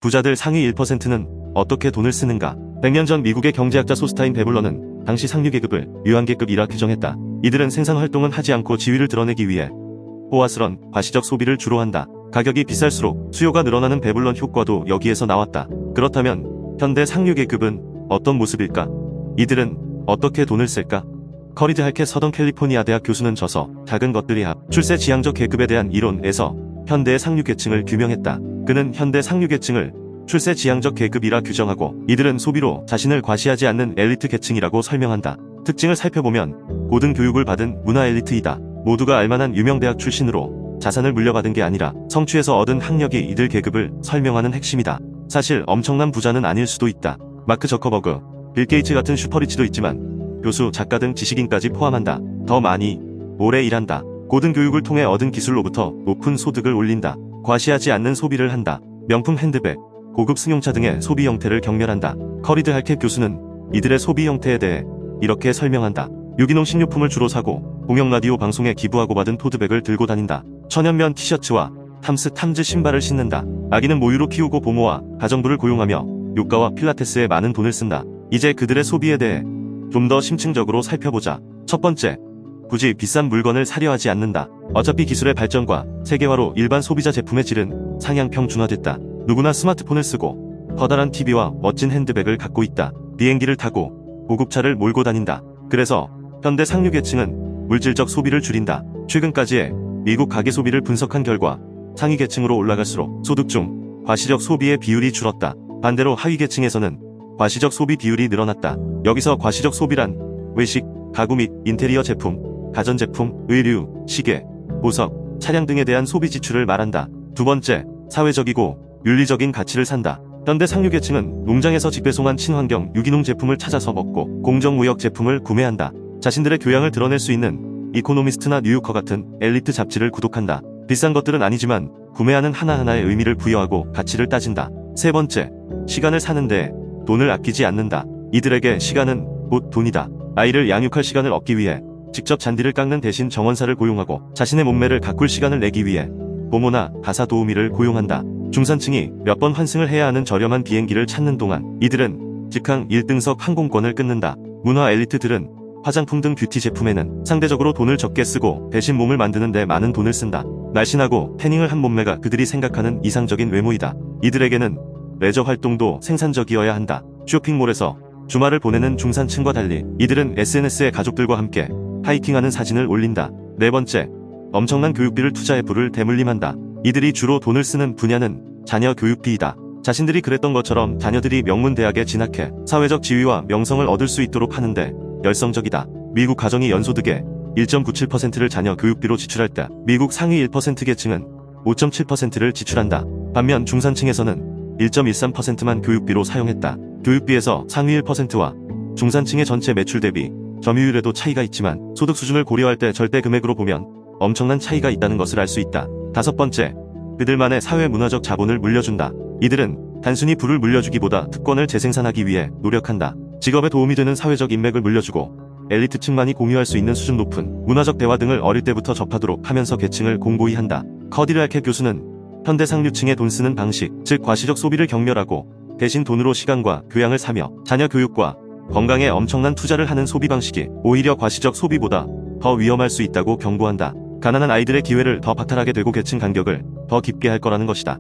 부자들 상위 1%는 어떻게 돈을 쓰는가? 100년 전 미국의 경제학자 소스타인 베블러는 당시 상류계급을 유한계급이라 규정했다. 이들은 생산활동은 하지 않고 지위를 드러내기 위해 호화스런 과시적 소비를 주로 한다. 가격이 비쌀수록 수요가 늘어나는 배불런 효과도 여기에서 나왔다. 그렇다면 현대 상류계급은 어떤 모습일까? 이들은 어떻게 돈을 쓸까? 커리드 할켓 서던 캘리포니아 대학 교수는 저서 작은 것들이 합 출세 지향적 계급에 대한 이론에서 현대의 상류계층을 규명했다. 그는 현대 상류계층을 출세 지향적 계급이라 규정하고 이들은 소비로 자신을 과시하지 않는 엘리트 계층이라고 설명한다. 특징을 살펴보면 고등 교육을 받은 문화 엘리트이다. 모두가 알만한 유명 대학 출신으로 자산을 물려받은 게 아니라 성취에서 얻은 학력이 이들 계급을 설명하는 핵심이다. 사실 엄청난 부자는 아닐 수도 있다. 마크 저커버그, 빌 게이츠 같은 슈퍼리치도 있지만 교수, 작가 등 지식인까지 포함한다. 더 많이, 오래 일한다. 고등 교육을 통해 얻은 기술로부터 높은 소득을 올린다. 과시하지 않는 소비를 한다. 명품 핸드백, 고급 승용차 등의 소비 형태를 경멸한다. 커리드 할켓 교수는 이들의 소비 형태에 대해 이렇게 설명한다. 유기농 식료품을 주로 사고 공영 라디오 방송에 기부하고 받은 토드백을 들고 다닌다. 천연면 티셔츠와 탐즈 신발을 신는다. 아기는 모유로 키우고 보모와 가정부를 고용하며 요가와 필라테스에 많은 돈을 쓴다. 이제 그들의 소비에 대해 좀 더 심층적으로 살펴보자. 첫 번째, 굳이 비싼 물건을 사려 하지 않는다. 어차피 기술의 발전과 세계화로 일반 소비자 제품의 질은 상향 평준화됐다. 누구나 스마트폰을 쓰고 커다란 TV와 멋진 핸드백을 갖고 있다. 비행기를 타고 고급차를 몰고 다닌다. 그래서 현대 상류계층은 물질적 소비를 줄인다. 최근까지의 미국 가계 소비를 분석한 결과 상위 계층으로 올라갈수록 소득 중 과시적 소비의 비율이 줄었다. 반대로 하위 계층에서는 과시적 소비 비율이 늘어났다. 여기서 과시적 소비란 외식, 가구 및 인테리어 제품, 가전제품, 의류, 시계, 보석, 차량 등에 대한 소비 지출을 말한다. 두 번째, 사회적이고 윤리적인 가치를 산다. 현대 상류계층은 농장에서 직배송한 친환경 유기농 제품을 찾아서 먹고 공정무역 제품을 구매한다. 자신들의 교양을 드러낼 수 있는 이코노미스트나 뉴요커 같은 엘리트 잡지를 구독한다. 비싼 것들은 아니지만 구매하는 하나하나의 의미를 부여하고 가치를 따진다. 세 번째, 시간을 사는데 돈을 아끼지 않는다. 이들에게 시간은 곧 돈이다. 아이를 양육할 시간을 얻기 위해 직접 잔디를 깎는 대신 정원사를 고용하고 자신의 몸매를 가꿀 시간을 내기 위해 보모나 가사 도우미를 고용한다. 중산층이 몇 번 환승을 해야 하는 저렴한 비행기를 찾는 동안 이들은 직항 1등석 항공권을 끊는다. 문화 엘리트들은 화장품 등 뷰티 제품에는 상대적으로 돈을 적게 쓰고 대신 몸을 만드는 데 많은 돈을 쓴다. 날씬하고 태닝을 한 몸매가 그들이 생각하는 이상적인 외모이다. 이들에게는 레저 활동도 생산적이어야 한다. 쇼핑몰에서 주말을 보내는 중산층과 달리 이들은 SNS에 가족들과 함께 하이킹하는 사진을 올린다. 네 번째, 엄청난 교육비를 투자해 부를 대물림한다. 이들이 주로 돈을 쓰는 분야는 자녀 교육비이다. 자신들이 그랬던 것처럼 자녀들이 명문 대학에 진학해 사회적 지위와 명성을 얻을 수 있도록 하는데 열성적이다. 미국 가정이 연소득의 1.97%를 자녀 교육비로 지출할 때 미국 상위 1% 계층은 5.7%를 지출한다. 반면 중산층에서는 1.13%만 교육비로 사용했다. 교육비에서 상위 1%와 중산층의 전체 매출 대비 점유율에도 차이가 있지만 소득 수준을 고려할 때 절대 금액으로 보면 엄청난 차이가 있다는 것을 알 수 있다. 다섯 번째, 그들만의 사회 문화적 자본을 물려준다. 이들은 단순히 부를 물려주기보다 특권을 재생산하기 위해 노력한다. 직업에 도움이 되는 사회적 인맥을 물려주고 엘리트층만이 공유할 수 있는 수준 높은 문화적 대화 등을 어릴 때부터 접하도록 하면서 계층을 공고히 한다. 커리드 할켓 교수는 현대 상류층의 돈 쓰는 방식, 즉 과시적 소비를 경멸하고 대신 돈으로 시간과 교양을 사며 자녀 교육과 건강에 엄청난 투자를 하는 소비 방식이 오히려 과시적 소비보다 더 위험할 수 있다고 경고한다. 가난한 아이들의 기회를 더 박탈하게 되고 계층 간격을 더 깊게 할 거라는 것이다.